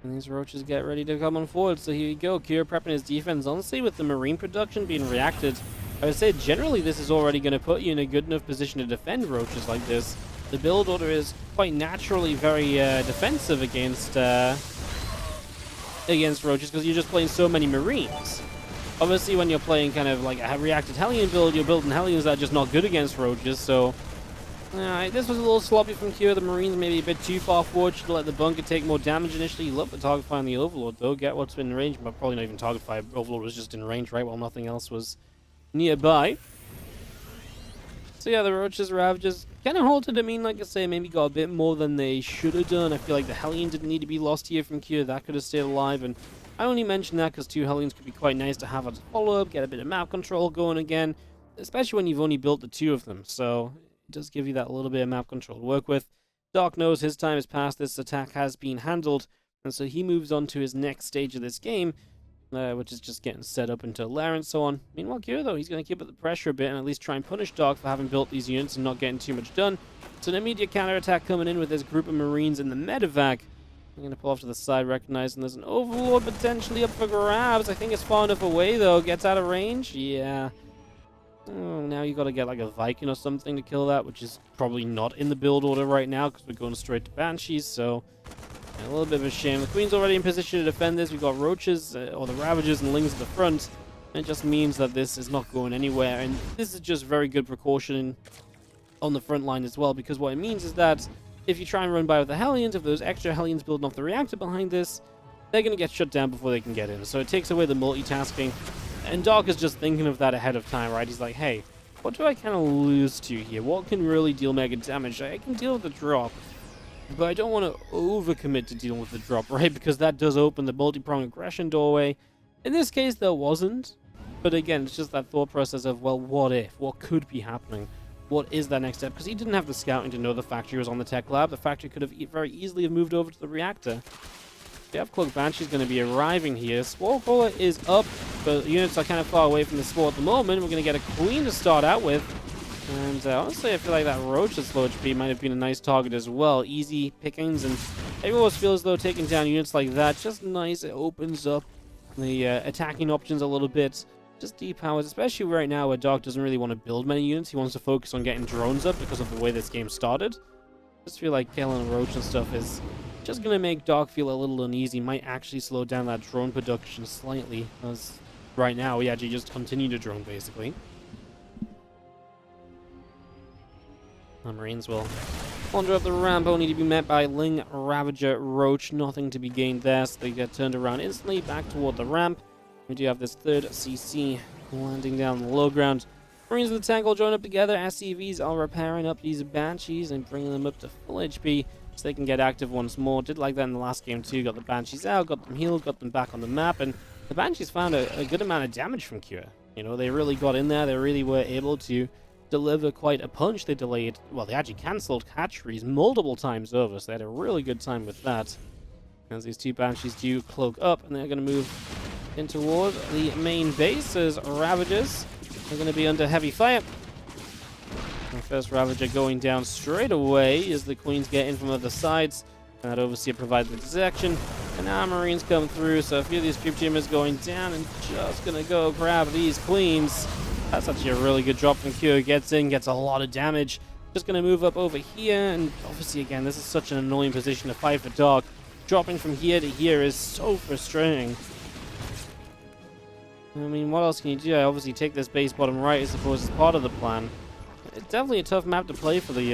And these Roaches get ready to come on forward, so here you go. Cure prepping his defense. Honestly, with the Marine production being reacted, I would say generally this is already going to put you in a good enough position to defend Roaches like this. The build order is quite naturally very defensive against Roaches, because you're just playing so many Marines. Obviously, when you're playing kind of like a reacted Hellion build, you're building Hellions that are just not good against Roaches, so this was a little sloppy from Cure. The Marines maybe a bit too far forward to let the bunker take more damage initially. You love the target fire on the Overlord, though. Get what's in range, but probably not even target fire. Overlord was just in range, right, while nothing else was nearby. So yeah, the Roaches, Ravages kind of halted. I mean, like I say, maybe got a bit more than they should have done. I feel like the Hellion didn't need to be lost here from Cure. That could have stayed alive, and I only mention that because 2 Hellions could be quite nice to have as a follow-up, get a bit of map control going again, especially when you've only built the 2 of them. So it does give you that little bit of map control to work with. Dark knows his time has passed. This attack has been handled, and so he moves on to his next stage of this game, which is just getting set up into Lair and so on. Meanwhile, Cure, though, he's going to keep up the pressure a bit and at least try and punish Dark for having built these units and not getting too much done. So an immediate counterattack coming in with this group of Marines in the medevac. I'm going to pull off to the side, recognizing there's an Overlord potentially up for grabs. I think it's far enough away, though. Gets out of range. Yeah. Oh, now you got to get like a Viking or something to kill that, which is probably not in the build order right now because we're going straight to Banshees, so yeah, a little bit of a shame. The Queen's already in position to defend this. We've got Roaches, or the Ravagers and Lings at the front. It just means that this is not going anywhere, and this is just very good precaution on the front line as well, because what it means is that if you try and run by with the Hellions, if those extra Hellions building off the reactor behind this, they're going to get shut down before they can get in. So it takes away the multitasking, and Doc is just thinking of that ahead of time, right? He's like, hey, what do I kind of lose to here? What can really deal mega damage? I can deal with the drop, but I don't want to overcommit to dealing with the drop, right? Because that does open the multi-pronged aggression doorway. In this case, there wasn't. But again, it's just that thought process of, well, what if? What could be happening? What is that next step? Because he didn't have the scouting to know the factory was on the tech lab. The factory could have very easily have moved over to the reactor. We have Cloak Banshee's going to be arriving here. Spore Crawler is up, but units are kind of far away from the spore at the moment. We're going to get a Queen to start out with. And honestly, I feel like that Roach at slow HP might have been a nice target as well. Easy pickings, and I always feel as though taking down units like that, just nice. It opens up the attacking options a little bit. Just depowers, especially right now where Doc doesn't really want to build many units. He wants to focus on getting drones up because of the way this game started. Just feel like killing Roach and stuff is just going to make Doc feel a little uneasy. Might actually slow down that drone production slightly, as right now we actually just continue to drone, basically. The Marines will wander up the ramp, only to be met by Ling, Ravager, Roach. Nothing to be gained there, so they get turned around instantly, back toward the ramp. We do have this third CC landing down the low ground. Marines and the tank all join up together. SCVs are repairing up these Banshees and bringing them up to full HP so they can get active once more. Did like that in the last game too. Got the Banshees out, got them healed, got them back on the map, and the Banshees found a good amount of damage from Cure. You know, they really got in there. They really were able to deliver quite a punch. They delayed, well, they actually cancelled hatcheries multiple times over, so they had a really good time with that. As these two Banshees do cloak up, and they're going to move in toward the main base as Ravagers are going to be under heavy fire. The first Ravager going down straight away as the Queens get in from other sides. And that Overseer provides the distraction. And now Marines come through, so a few of these creep chambers going down and just going to go grab these Queens. That's actually a really good drop from Q. Gets in, gets a lot of damage. Just going to move up over here, and obviously again, this is such an annoying position to fight for Doc. Dropping from here to here is so frustrating. I mean, what else can you do? I obviously take this base bottom right, I suppose, as part of the plan. It's definitely a tough map to play for the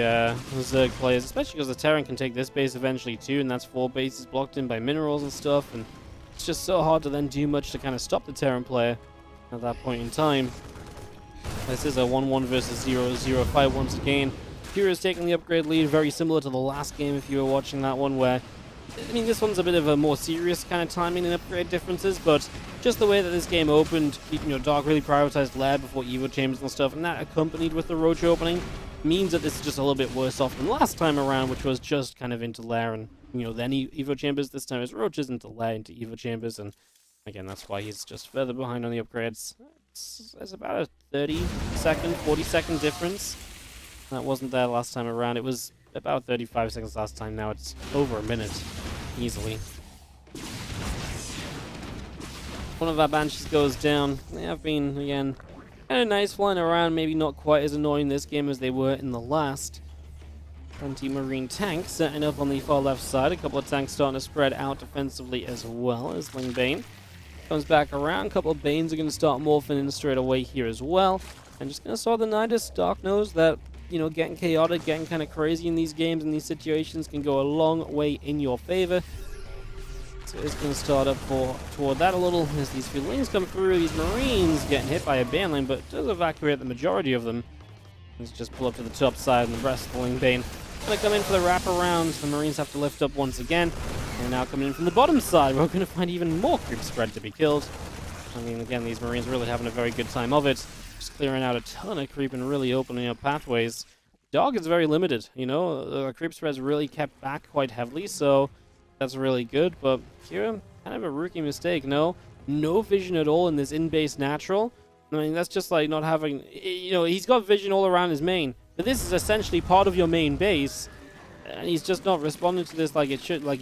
Zerg players, especially because the Terran can take this base eventually too, and that's 4 bases blocked in by minerals and stuff, and it's just so hard to then do much to kind of stop the Terran player at that point in time. This is a 1-1 versus 0-0 fight once again. Kira is taking the upgrade lead, very similar to the last game if you were watching that one, where I mean, this one's a bit of a more serious kind of timing and upgrade differences, but just the way that this game opened, you know, Doc really prioritized Lair before Evo Chambers and stuff, and that accompanied with the Roach opening means that this is just a little bit worse off than last time around, which was just kind of into Lair and, you know, then Evo Chambers. This time it's Roaches into Lair into Evo Chambers, and again, that's why he's just further behind on the upgrades. It's about a 30-second, 40-second difference. That wasn't there last time around. It was about 35 seconds last time. Now it's over a minute, easily. One of our Banshees goes down. They have been, again, kind of nice flying around. Maybe not quite as annoying this game as they were in the last. Anti-Marine tanks setting up on the far left side. A couple of tanks starting to spread out defensively as well as Lingbane comes back around. A couple of Banes are going to start morphing in straight away here as well. And just going to start the Nidus. Doc knows that, you know, getting chaotic, getting kind of crazy in these games and these situations can go a long way in your favor. So it's going to start up toward that a little as these feelings come through. These Marines getting hit by a Banelane, but does evacuate the majority of them. Let's just pull up to the top side, and the rest of the Lingbane going to come in for the wraparound. The Marines have to lift up once again. And now coming in from the bottom side, we're going to find even more creep spread to be killed. I mean, again, these Marines really having a very good time of it. Just clearing out a ton of creep and really opening up pathways. Dog is very limited, you know. The creep spread's really kept back quite heavily, so that's really good. But Kira, kind of a rookie mistake. No vision at all in this in-base natural. I mean, that's just like not having, you know, he's got vision all around his main, but this is essentially part of your main base, and he's just not responding to this like he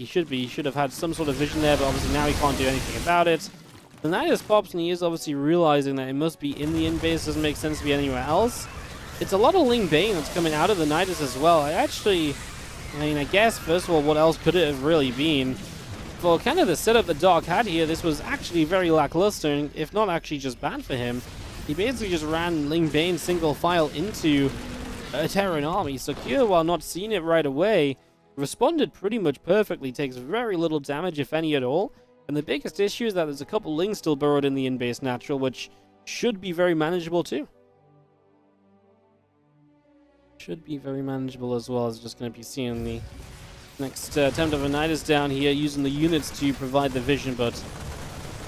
should be. He should have had some sort of vision there, but obviously now he can't do anything about it. The Nidus pops, and he is obviously realizing that it must be in the in-base. Doesn't make sense to be anywhere else. It's a lot of Lingbane that's coming out of the Nidus as well. I guess, first of all, what else could it have really been? for kind of the setup that Dark had here, this was actually very lackluster, if not actually just bad for him. He basically just ran Ling Bane single file into a Terran army. So Kure, while not seeing it right away, responded pretty much perfectly, takes very little damage, if any at all. And the biggest issue is that there's a couple Lings still burrowed in the in-base natural, which should be very manageable too. Should be very manageable as well. As just going to be seeing the next attempt of a Nidus down here, using the units to provide the vision, but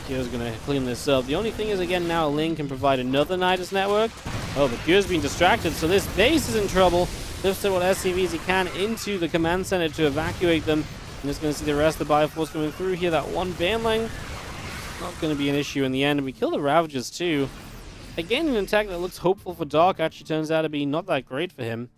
Kure's going to clean this up. The only thing is, again, now Ling can provide another Nidus network. Oh, but Kure's been distracted, so this base is in trouble. Lifts what SCVs he can into the command center to evacuate them. And just going to see the rest of the Bioforce coming through here. That one Baneling, not going to be an issue in the end. And we kill the Ravagers too. Again, an attack that looks hopeful for Dark actually turns out to be not that great for him.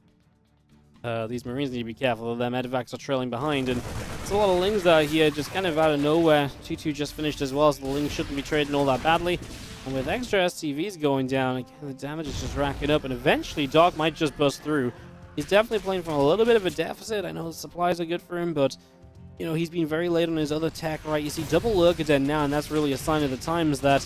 These Marines need to be careful. Their medevacs are trailing behind, and it's a lot of Lings out here just kind of out of nowhere. 2-2 just finished as well, so the Lings shouldn't be trading all that badly. And with extra SCVs going down, again, the damage is just racking up, and eventually Dark might just bust through. He's definitely playing from a little bit of a deficit. I know the supplies are good for him, but you know, he's been very late on his other tech, right? You see double Lurker now, and that's really a sign of the times that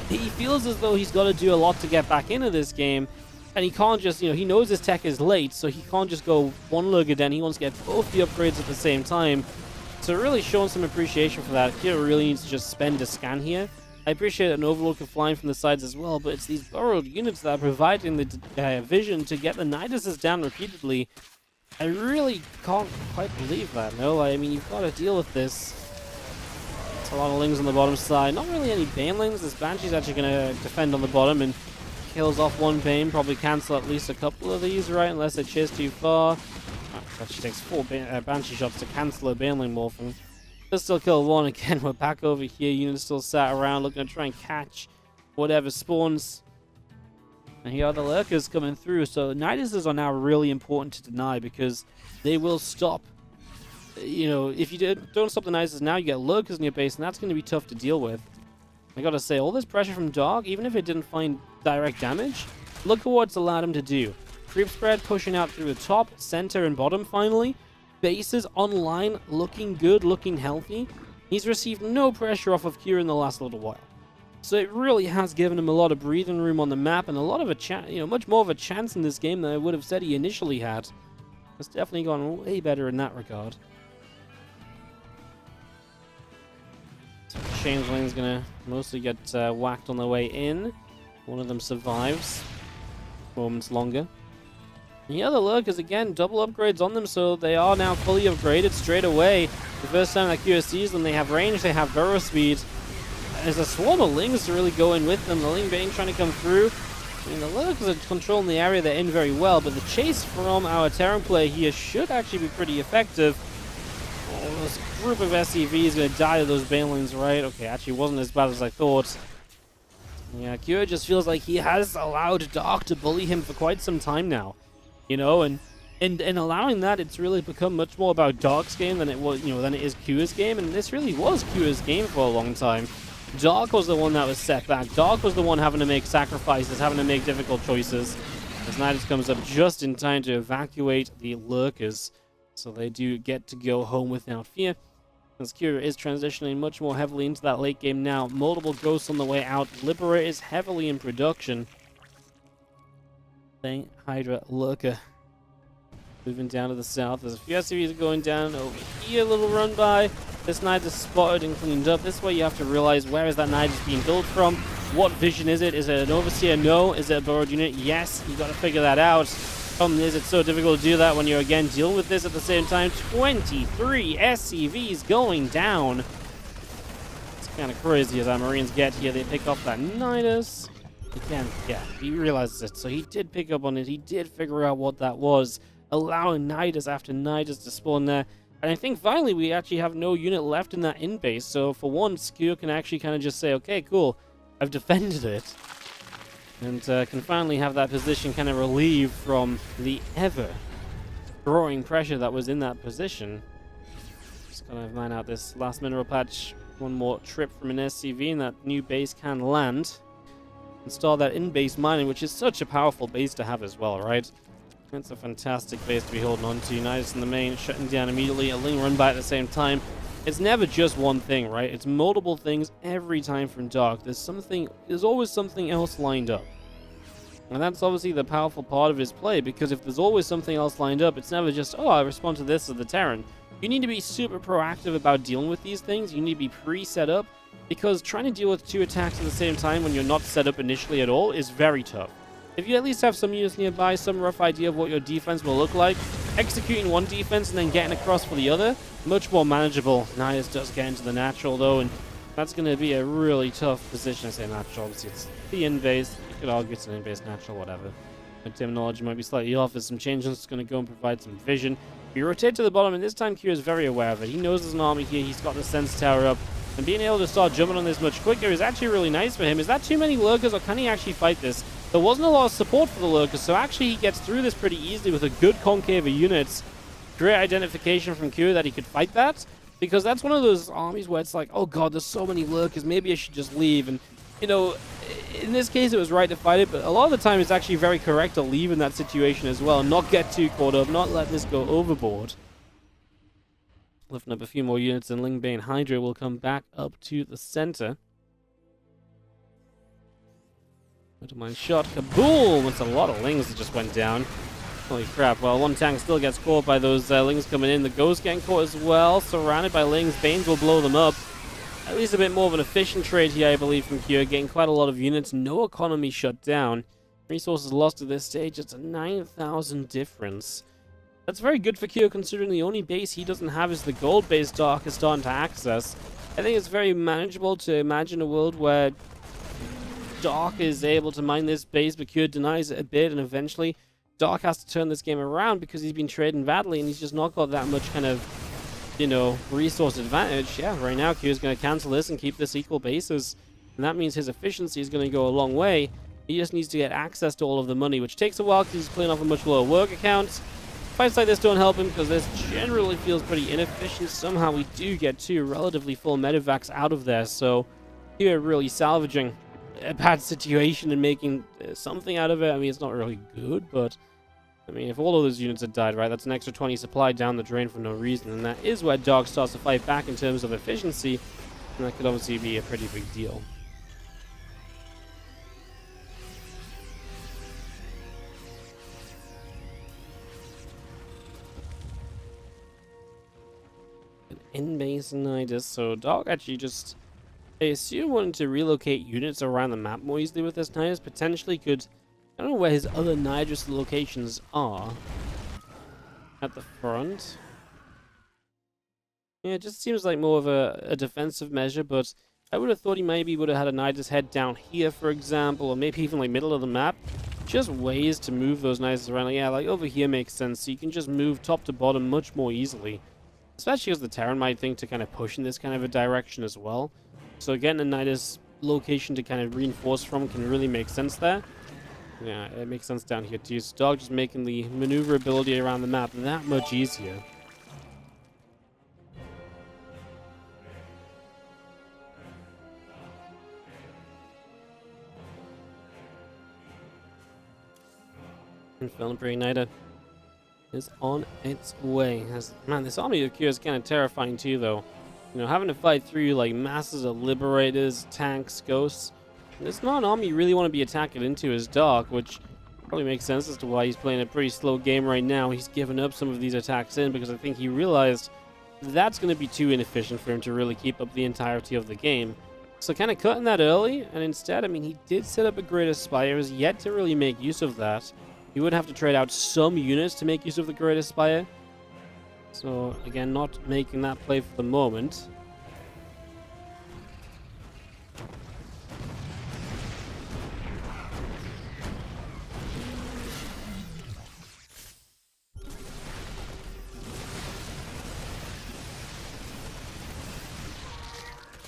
he feels as though he's got to do a lot to get back into this game. And he can't just, you know, he knows his tech is late, so he can't just go one Lurker. He wants to get both the upgrades at the same time. So really showing some appreciation for that. Kure really needs to just spend a scan here. I appreciate an Overlord can fly in from the sides as well, but it's these burrowed units that are providing the vision to get the Niduses down repeatedly. I really can't quite believe that, no? I mean, you've got to deal with this. It's a lot of Lings on the bottom side. Not really any Banelings. This Banshee's actually going to defend on the bottom and kills off one Bane. Probably cancel at least a couple of these, right? Unless they chase too far. Actually takes 4 Banshee shots to cancel a Baneling morphing. Does still kill one. Again, we're back over here. Units still sat around looking to try and catch whatever spawns. And here are the Lurkers coming through. So Niduses are now really important to deny because they will stop. You know, if you don't stop the Niduses now, you get Lurkers in your base, and that's going to be tough to deal with. I gotta say, all this pressure from Dark, even if it didn't find direct damage, look at what it's allowed him to do. Creep spread pushing out through the top, center, and bottom finally. Bases online, looking good, looking healthy. He's received no pressure off of Kure in the last little while. So it really has given him a lot of breathing room on the map and a lot of much more of a chance in this game than I would have said he initially had. It's definitely gone way better in that regard. So Changeling's gonna mostly get whacked on their way in. One of them survives. Moments longer. The other Lurkers, again, double upgrades on them, so they are now fully upgraded straight away. The first time that Kure sees them, they have range, they have burrow speed. There's a swarm of Lings to really go in with them. The Ling Bane trying to come through. I mean, the Lurkers are controlling the area they're in very well, but the chase from our Terran player here should actually be pretty effective. Oh, this group of SCVs is going to die to those Banelings, right? Okay, actually wasn't as bad as I thought. Yeah, Kure just feels like he has allowed Dark to bully him for quite some time now. You know, and allowing that, it's really become much more about Dark's game than it was, than it is Kure's game, and this really was Kure's game for a long time. Dark was the one that was set back. Dark was the one having to make sacrifices, having to make difficult choices. As Nidus comes up just in time to evacuate the Lurkers, so they do get to go home without fear. As Kure is transitioning much more heavily into that late game now. Multiple ghosts on the way out. Liberator is heavily in production. Hydra Lurker moving down to the south. There's a few SCVs going down over here. A little run by. This Nidus is spotted and cleaned up. This way you have to realize, where is that Nidus being built from? What vision is it? Is it an Overseer? No. Is it a burrowed unit? Yes. You got to figure that out. Problem is, it's so difficult to do that when you're again dealing with this at the same time. 23 SCVs going down. It's kind of crazy as our Marines get here. They pick off that Nidus. Again, yeah, he realizes it. So he did pick up on it. He did figure out what that was, allowing Nidus after Nidus to spawn there. And I think finally we actually have no unit left in that in-base. So for once, Kure can actually kind of just say, okay, cool, I've defended it. And can finally have that position kind of relieved from the ever-growing pressure that was in that position. Just gonna mine out this last mineral patch. One more trip from an SCV, and that new base can land. Install that in-base mining, which is such a powerful base to have as well, right? It's a fantastic base to be holding on to. Nidus in the main, shutting down immediately. A Ling run by at the same time. it's never just one thing, right? It's multiple things every time from Dark. There's always something else lined up. And that's obviously the powerful part of his play, because if there's always something else lined up, it's never just, oh, I respond to this as the Terran. You need to be super proactive about dealing with these things. You need to be pre-set up, because trying to deal with 2 attacks at the same time when you're not set up initially at all is very tough. If you at least have some units nearby, some rough idea of what your defense will look like, executing one defense and then getting across for the other, much more manageable. Nidus does get into the natural though, and that's going to be a really tough position. I say natural, obviously it's the in-base. You could argue it's an in-base natural, whatever. My terminology might be slightly off. There's some changes. It's going to go and provide some vision. We rotate to the bottom, and this time Q is very aware of it. He knows there's an army here. He's got the sense tower up. And being able to start jumping on this much quicker is actually really nice for him. Is that too many lurkers, or can he actually fight this? There wasn't a lot of support for the lurkers, so actually he gets through this pretty easily with a good concave of units. Great identification from Q that he could fight that, because that's one of those armies where it's like, oh god, there's so many lurkers, maybe I should just leave. And, you know, in this case it was right to fight it, but a lot of the time it's actually very correct to leave in that situation as well, not get too caught up, not let this go overboard. Lifting up a few more units, and Lingbane Hydra will come back up to the center. Mine shot, kaboom! It's a lot of Lings that just went down. Holy crap. Well, one tank still gets caught by those Lings coming in. The Ghost getting caught as well. Surrounded by Lings. Banes will blow them up. At least a bit more of an efficient trade here, I believe, from Kyo. Getting quite a lot of units. No economy shut down. Resources lost at this stage. It's a 9,000 difference. That's very good for Kyo, considering the only base he doesn't have is the gold-based Dark is starting to access. I think it's very manageable to imagine a world where Dark is able to mine this base, but Kyo denies it a bit, and eventually Dark has to turn this game around because he's been trading badly and he's just not got that much kind of, you know, resource advantage. Yeah, right now Kyo's going to cancel this and keep this equal bases, and that means his efficiency is going to go a long way. He just needs to get access to all of the money, which takes a while because he's playing off a much lower work account. Fights like this don't help him because this generally feels pretty inefficient. Somehow we do get 2 relatively full medevacs out of there, so Kyo really salvaging a bad situation and making something out of it. I mean, it's not really good, but I mean, if all of those units had died, right, that's an extra 20 supply down the drain for no reason, and that is where Dark starts to fight back in terms of efficiency, and that could obviously be a pretty big deal. An in-base Nidus, so Dark actually just, I assume, wanted to relocate units around the map more easily with this Nidus. Potentially could, I don't know where his other Nidus locations are. At the front. Yeah, it just seems like more of a defensive measure, but I would have thought he maybe would have had a Nidus head down here, for example, or maybe even like middle of the map. Just ways to move those Nidus around. Like, yeah, like over here makes sense, so you can just move top to bottom much more easily. Especially as the Terran might think to kind of push in this kind of a direction as well. So getting a Nidus location to kind of reinforce from can really make sense there. Yeah, it makes sense down here too. So Dog just making the maneuverability around the map that much easier. And Philippi Igniter is on its way. Man, this army of Q is kind of terrifying too, though. You know, having to fight through like masses of liberators, tanks, ghosts. It's not an army you really want to be attacking into as Dark, which probably makes sense as to why he's playing a pretty slow game right now. He's given up some of these attacks in because I think he realized that's going to be too inefficient for him to really keep up the entirety of the game. So kind of cutting that early, and instead, I mean, he did set up a Great Aspire, has yet to really make use of that. He would have to trade out some units to make use of the Great Aspire. So, again, not making that play for the moment.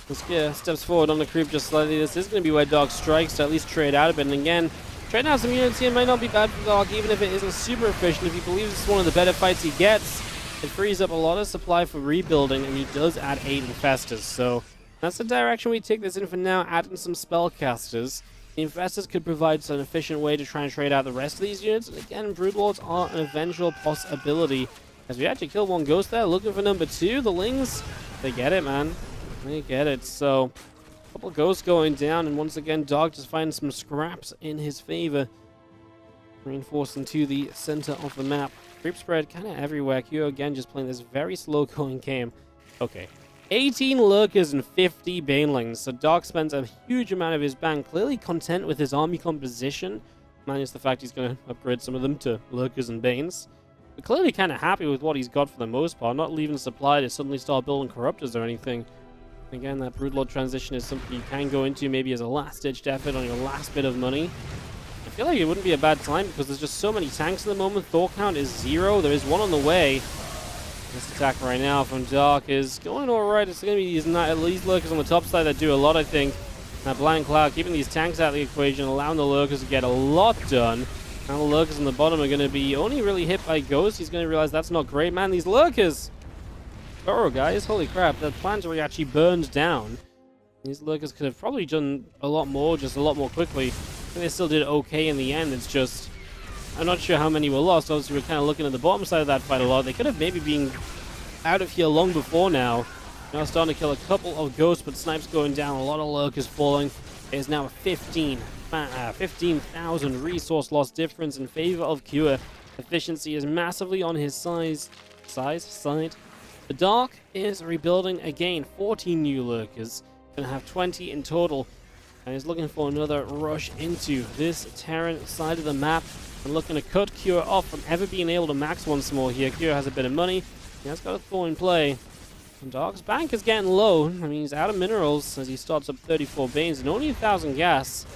Let's steps forward on the creep just slightly. This is going to be where Dark strikes to at least trade out a bit. And again, trading out some units here might not be bad for Dark, even if it isn't super efficient. If he believes it's one of the better fights he gets, it frees up a lot of supply for rebuilding, and he does add 8 Infestors. So that's the direction we take this in for now, adding some Spellcasters. The Infestors could provide an efficient way to try and trade out the rest of these units. And again, Broodlords are an eventual possibility. As we actually kill one Ghost there, looking for number 2. The Lings They get it, man. They get it. So, a couple of ghosts going down, and once again, Dog just finding some scraps in his favor. Reinforcing to the center of the map. Creep spread kind of everywhere. Q again just playing this very slow going game. Okay. 18 lurkers and 50 banelings. So Dog spends a huge amount of his bank, clearly content with his army composition, minus the fact he's going to upgrade some of them to lurkers and banes. But clearly kind of happy with what he's got for the most part, not leaving supply to suddenly start building corruptors or anything. Again, that Broodlord transition is something you can go into maybe as a last-ditched effort on your last bit of money. I feel like it wouldn't be a bad time because there's just so many tanks at the moment. Thor count is 0. There is one on the way. This attack right now from Dark is going alright. It's going to be these lurkers on the top side that do a lot, I think. That Blind Cloud keeping these tanks out of the equation, allowing the lurkers to get a lot done. Now the lurkers on the bottom are going to be only really hit by Ghost. He's going to realize that's not great. Man, these lurkers! Oh, guys, holy crap. The planetary actually burned down. These lurkers could have probably done a lot more, just a lot more quickly. I think they still did okay in the end. It's just, I'm not sure how many were lost. Obviously, we're kind of looking at the bottom side of that fight a lot. They could have maybe been out of here long before now. Now starting to kill a couple of ghosts, but snipes going down. A lot of lurkers falling. There's now a 15,000 resource loss difference in favor of Cure. Efficiency is massively on his side. The Dark is rebuilding again. 14 new lurkers. Gonna have 20 in total. And is looking for another rush into this Terran side of the map. And looking to cut Cure off from ever being able to max once more here. Cure has a bit of money. He has got a Thor in play. And Dark's bank is getting low. I mean, he's out of minerals as he starts up 34 Banes and only 1,000 gas.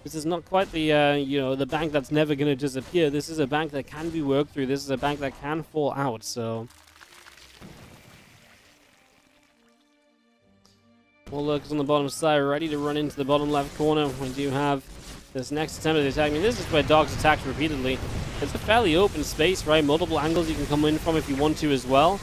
This is not quite the, the bank that's never going to disappear. This is a bank that can be worked through. This is a bank that can fall out, so... More lurkers on the bottom side, ready to run into the bottom left corner. We do have this next attempt at the attack. I mean, this is where Dark's attacked repeatedly. It's a fairly open space, right? Multiple angles you can come in from if you want to as well.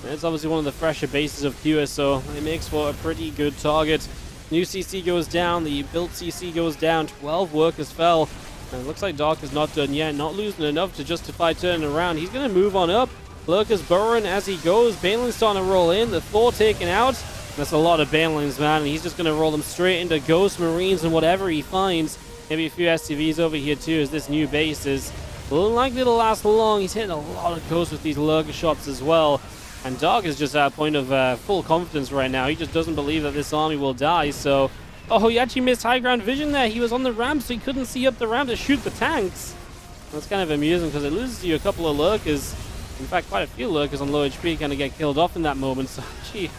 And it's obviously one of the fresher bases of QS, so it makes for a pretty good target. New CC goes down, the built CC goes down, 12 workers fell. And it looks like Dark is not done yet, not losing enough to justify turning around. He's going to move on up. Lurkers burrowing as he goes. Baneling's starting to roll in, the Thor taken out. That's a lot of Banelings, man, and he's just going to roll them straight into Ghost Marines and whatever he finds. Maybe a few SCVs over here too, as this new base is unlikely to last long. He's hitting a lot of Ghosts with these lurker shots as well. And Dark is just at a point of full confidence right now. He just doesn't believe that this army will die, so... Oh, he actually missed high ground vision there. He was on the ramp, so he couldn't see up the ramp to shoot the tanks. That's kind of amusing, because it loses you a couple of lurkers. In fact, quite a few lurkers on low HP kind of get killed off in that moment, so gee...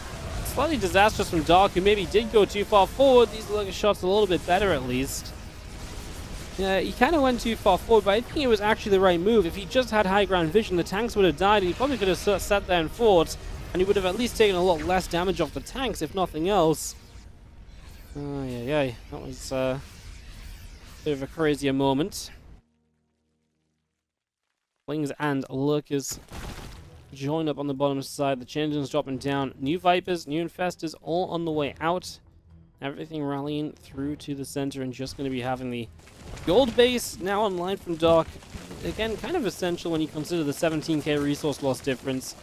Slightly disastrous from Dark, who maybe did go too far forward. These lurker shots a little bit better, at least. Yeah, he kind of went too far forward, but I think it was actually the right move. If he just had high ground vision, the tanks would have died, and he probably could have sat there and fought, and he would have at least taken a lot less damage off the tanks, if nothing else. Yeah, that was a bit of a crazier moment. Flings and lurkers join up on the bottom side. The Changelings dropping down. New Vipers, new Infestors, all on the way out. Everything rallying through to the center, and just going to be having the gold base now online from Dark. Again, kind of essential when you consider the 17k resource loss difference.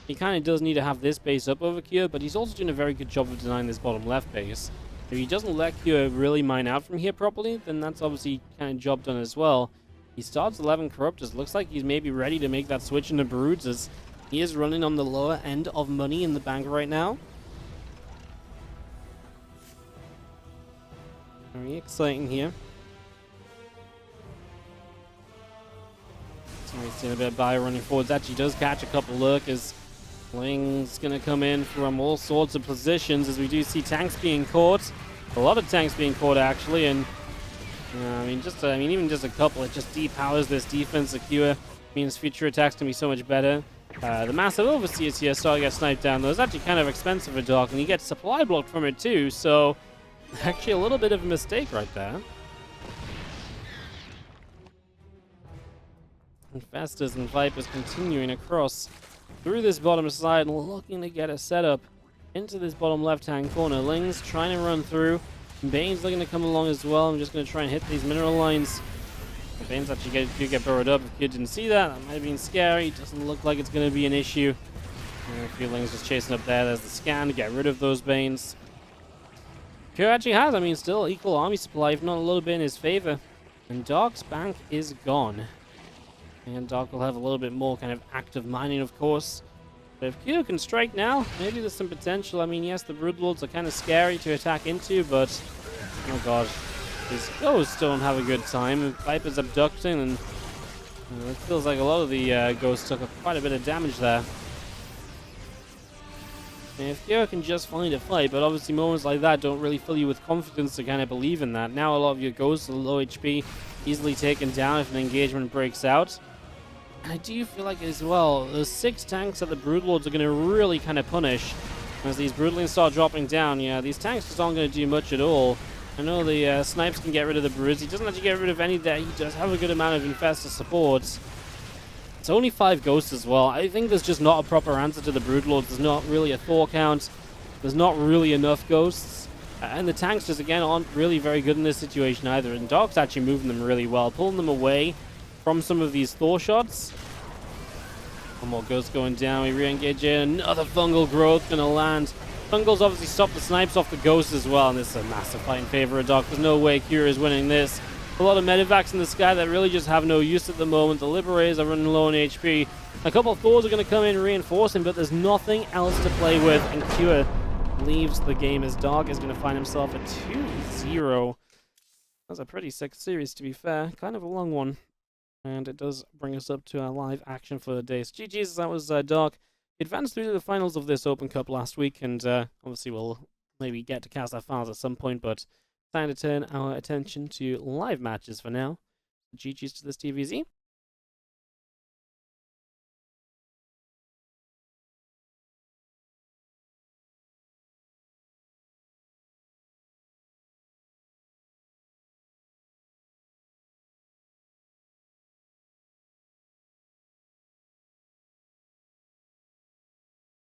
He kind of does need to have this base up over Kyo, but he's also doing a very good job of denying this bottom left base. If he doesn't let Kyo really mine out from here properly, then that's obviously kind of job done as well. He starts 11 Corruptors. Looks like he's maybe ready to make that switch into Broods, as he is running on the lower end of money in the bank right now. Very exciting here. So we've seen a bit of buy running forwards. Actually does catch a couple lurkers. Ling's going to come in from all sorts of positions, as we do see tanks being caught. A lot of tanks being caught, actually. And even just a couple, it just depowers this defense. Secure means future attacks can be so much better. The massive overseers here start to get sniped down. Those actually kind of expensive for Dark, and you get supply blocked from it too, so actually a little bit of a mistake right there. Infestors and Vipers continuing across through this bottom side, looking to get a setup into this bottom left-hand corner. Ling's trying to run through. Bane's looking to come along as well. I'm just going to try and hit these mineral lines. The Bane's actually do get burrowed up. If Kid didn't see that, that might have been scary. Doesn't look like it's going to be an issue. A few Lings just chasing up there. There's the scan to get rid of those Banes. Pure actually has, I mean, still equal army supply, if not a little bit in his favor. And Dark's bank is gone. And Dark will have a little bit more kind of active mining, of course. But if Q can strike now, maybe there's some potential. I mean, yes, the Broodlords are kind of scary to attack into, but oh god, these ghosts don't have a good time. Viper's abducting, and it feels like a lot of the ghosts took quite a bit of damage there. And if Kira can just find a fight, but obviously moments like that don't really fill you with confidence to kind of believe in that. Now a lot of your ghosts are low HP, easily taken down if an engagement breaks out. And I do feel like as well, the 6 tanks that the Broodlords are going to really kind of punish. As these Broodlings start dropping down, yeah, these tanks just aren't going to do much at all. I know the Snipes can get rid of the Bruz. He doesn't actually get rid of any that. He does have a good amount of Infestor support. It's only 5 ghosts as well. I think there's just not a proper answer to the Broodlords. There's not really a Thor count. There's not really enough ghosts. And the tanks just, again, aren't really very good in this situation either. And Dark's actually moving them really well, pulling them away from some of these Thor shots. One more ghost going down. We re-engage in. Another fungal growth going to land. Fungals obviously stop the snipes off the ghosts as well. And this is a massive fight in favor of Dark. There's no way Kira is winning this. A lot of medivacs in the sky that really just have no use at the moment. The Liberators are running low on HP. A couple of Thors are going to come in and reinforce him, but there's nothing else to play with. And Kira leaves the game as Dark is going to find himself at 2-0. That's a pretty sick series, to be fair. Kind of a long one. And it does bring us up to our live action for the day. So GG's, that was Dark. He advanced through to the finals of this Open Cup last week, and obviously we'll maybe get to cast our finals at some point, but time to turn our attention to live matches for now. GG's to this TVZ.